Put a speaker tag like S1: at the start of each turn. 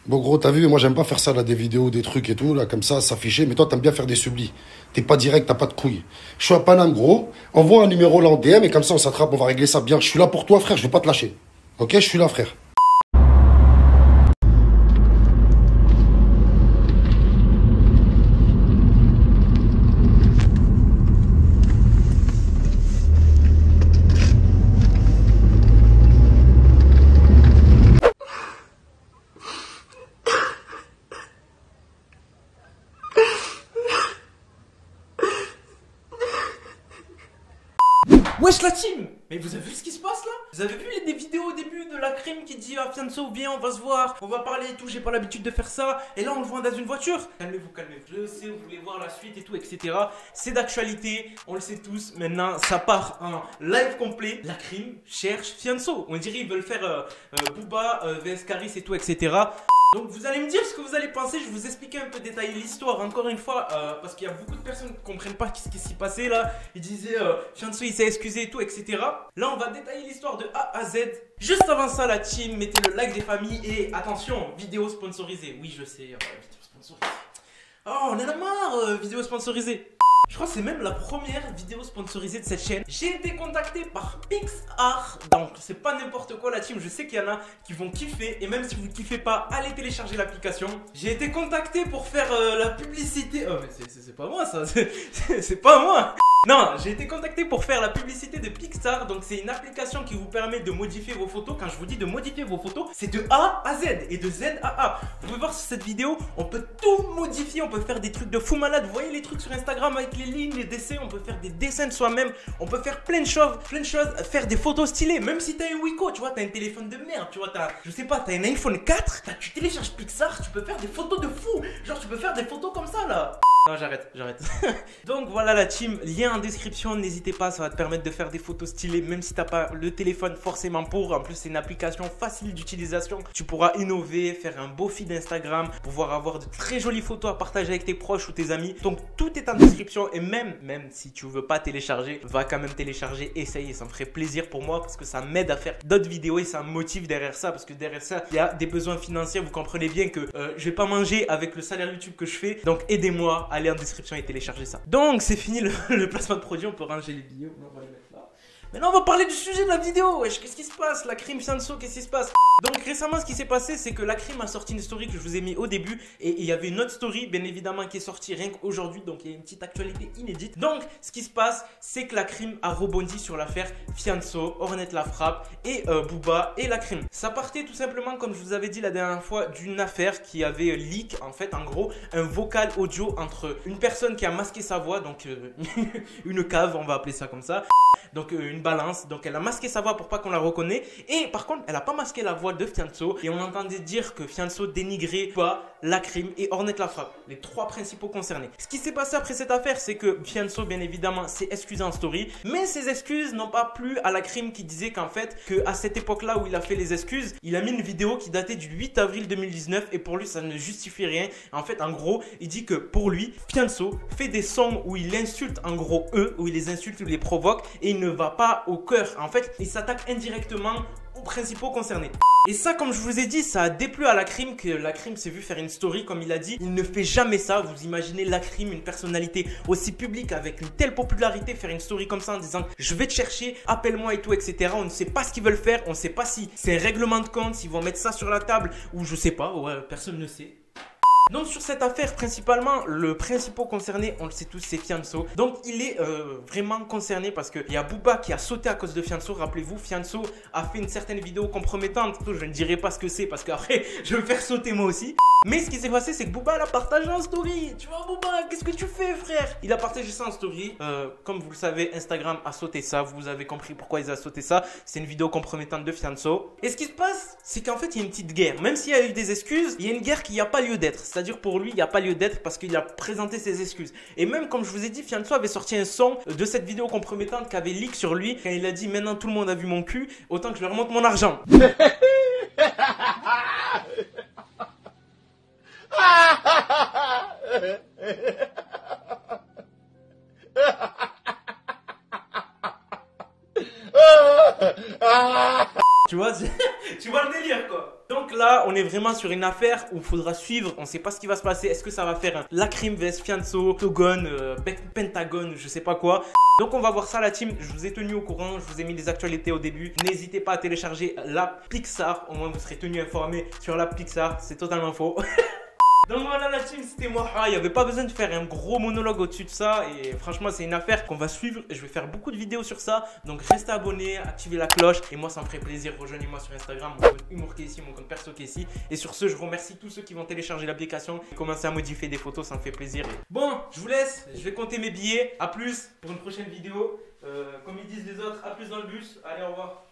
S1: Bon, gros, t'as vu, moi j'aime pas faire ça, là, des vidéos, des trucs et tout, là, comme ça, s'afficher. Mais toi, t'aimes bien faire des sublis. T'es pas direct, t'as pas de couilles. Je suis à Paname, gros. Envoie un numéro là en DM et comme ça, on s'attrape, on va régler ça bien. Je suis là pour toi, frère, je vais pas te lâcher. Ok, je suis là, frère.
S2: Wesh la team! Mais vous avez vu ce qui se passe là? Vous avez vu des vidéos au début de la crime qui dit ah Fianso viens on va se voir, on va parler et tout, j'ai pas l'habitude de faire ça, et là on le voit dans une voiture. Calmez-vous, calmez-vous. Je sais, vous voulez voir la suite et tout, etc. C'est d'actualité, on le sait tous, maintenant ça part en live complet. La crime cherche Fianso. On dirait ils veulent faire Booba, VS Caris et tout, etc. Donc vous allez me dire ce que vous allez penser, je vais vous expliquer un peu détailler l'histoire encore une fois parce qu'il y a beaucoup de personnes qui ne comprennent pas ce qui s'est passé là. Ils disaient Fianso il s'est excusé et tout, etc. Là on va détailler l'histoire de A à Z. Juste avant ça la team, mettez le like des familles et attention, vidéo sponsorisée. Oui je sais, vidéo sponsorisée. Oh on en a marre, vidéo sponsorisée. Je crois que c'est même la première vidéo sponsorisée de cette chaîne. J'ai été contacté par PixArt. Donc c'est pas n'importe quoi la team. Je sais qu'il y en a qui vont kiffer. Et même si vous ne kiffez pas, allez télécharger l'application. J'ai été contacté pour faire la publicité. Oh mais c'est pas moi ça. C'est pas moi. Non, j'ai été contacté pour faire la publicité de PixArt. Donc c'est une application qui vous permet de modifier vos photos. Quand je vous dis de modifier vos photos, c'est de A à Z et de Z à A. Vous pouvez voir sur cette vidéo, on peut tout modifier. On peut faire des trucs de fou malade. Vous voyez les trucs sur Instagram avec les lignes, les dessins. On peut faire des dessins de soi-même. On peut faire plein de choses, faire des photos stylées. Même si t'as un Wiko, tu vois, t'as un téléphone de merde, tu vois, je sais pas, t'as un iPhone 4, tu télécharges Pixar, tu peux faire des photos de fou. Genre tu peux faire des photos comme ça là. Non, j'arrête. Donc voilà la team, lien en description, n'hésitez pas, ça va te permettre de faire des photos stylées, même si t'as pas le téléphone forcément pour. En plus, c'est une application facile d'utilisation. Tu pourras innover, faire un beau feed Instagram, pouvoir avoir de très jolies photos à partager avec tes proches ou tes amis. Donc tout est en description et même si tu veux pas télécharger, va quand même télécharger, essaye, ça me ferait plaisir pour moi parce que ça m'aide à faire d'autres vidéos et ça me motive derrière ça parce que derrière ça, il y a des besoins financiers. Vous comprenez bien que je vais pas manger avec le salaire YouTube que je fais. Donc aidez-moi, allez en description et téléchargez ça. Donc c'est fini le placement de produit, on peut ranger les billets, on va les mettre là. Maintenant on va parler du sujet de la vidéo. Wesh, qu'est-ce qui se passe? La crime Fianso, qu'est-ce qui se passe? Donc récemment ce qui s'est passé c'est que la crime a sorti une story que je vous ai mis au début. Et il y avait une autre story bien évidemment qui est sortie rien qu'aujourd'hui. Donc il y a une petite actualité inédite. Donc ce qui se passe c'est que la crime a rebondi sur l'affaire Fianso, Ornette la frappe et Booba et la crime. Ça partait tout simplement comme je vous avais dit la dernière fois d'une affaire qui avait leak en fait en gros un vocal audio entre une personne qui a masqué sa voix. Donc une cave on va appeler ça comme ça. Donc une balance, donc elle a masqué sa voix pour pas qu'on la reconnaisse. Et par contre elle a pas masqué la voix de Fianso. Et on entendait dire que Fianso dénigrait pas la crime et Ornette la frappe, les trois principaux concernés. Ce qui s'est passé après cette affaire c'est que Fianso bien évidemment s'est excusé en story. Mais ces excuses n'ont pas plu à la crime qui disait qu'en fait qu'à cette époque là où il a fait les excuses, il a mis une vidéo qui datait du 8 avril 2019 et pour lui ça ne justifie rien. En fait en gros il dit que pour lui Fianso fait des sons où il insulte en gros eux, où il les insulte, où il les provoque et il ne va pas au cœur. En fait il s'attaque indirectement aux principaux concernés. Et ça, comme je vous ai dit, ça a déplu à la crime que la crime s'est vu faire une story comme il a dit. Il ne fait jamais ça. Vous imaginez la crime, une personnalité aussi publique avec une telle popularité, faire une story comme ça en disant je vais te chercher, appelle-moi et tout, etc. On ne sait pas ce qu'ils veulent faire. On ne sait pas si c'est un règlement de compte, s'ils vont mettre ça sur la table ou je sais pas. Ouais, personne ne sait. Donc sur cette affaire principalement le principal concerné on le sait tous c'est Fianso. Donc il est vraiment concerné parce qu'il y a Booba qui a sauté à cause de Fianso. Rappelez-vous Fianso a fait une certaine vidéo compromettante. Je ne dirai pas ce que c'est parce qu'après je vais me faire sauter moi aussi. Mais ce qui s'est passé c'est que Booba l'a partagé en story. Tu vois Booba qu'est-ce que tu fais frère? Il a partagé ça en story. Comme vous le savez Instagram a sauté ça. Vous avez compris pourquoi ils ont sauté ça. C'est une vidéo compromettante de Fianso. Et ce qui se passe c'est qu'en fait il y a une petite guerre. Même s'il y a eu des excuses, il y a une guerre qui n'a pas lieu d'être. C'est-à-dire pour lui, il n'y a pas lieu d'être parce qu'il a présenté ses excuses. Et même comme je vous ai dit, Fianso avait sorti un son de cette vidéo compromettante qui avait leak sur lui. Quand il a dit maintenant tout le monde a vu mon cul, autant que je lui remonte mon argent. Tu vois, tu vois le délire quoi. Donc là, on est vraiment sur une affaire où il faudra suivre. On ne sait pas ce qui va se passer. Est-ce que ça va faire un Lacrim vs Fianso, Octogone, Pentagone, je sais pas quoi. Donc on va voir ça la team, je vous ai tenu au courant, je vous ai mis les actualités au début. N'hésitez pas à télécharger l'app Pixar, au moins vous serez tenu informé sur l'app Pixar, c'est totalement faux. Donc voilà la team, c'était moi. Il n'y avait pas besoin de faire un gros monologue au-dessus de ça. Et franchement, c'est une affaire qu'on va suivre. Je vais faire beaucoup de vidéos sur ça. Donc restez abonnés, activez la cloche. Et moi, ça me ferait plaisir. Rejoignez-moi sur Instagram, mon compte Humour Kessie, mon compte perso Kessie. Et sur ce, je remercie tous ceux qui vont télécharger l'application et commencer à modifier des photos. Ça me fait plaisir. Bon, je vous laisse. Je vais compter mes billets. A plus pour une prochaine vidéo. Comme ils disent les autres, à plus dans le bus. Allez, au revoir.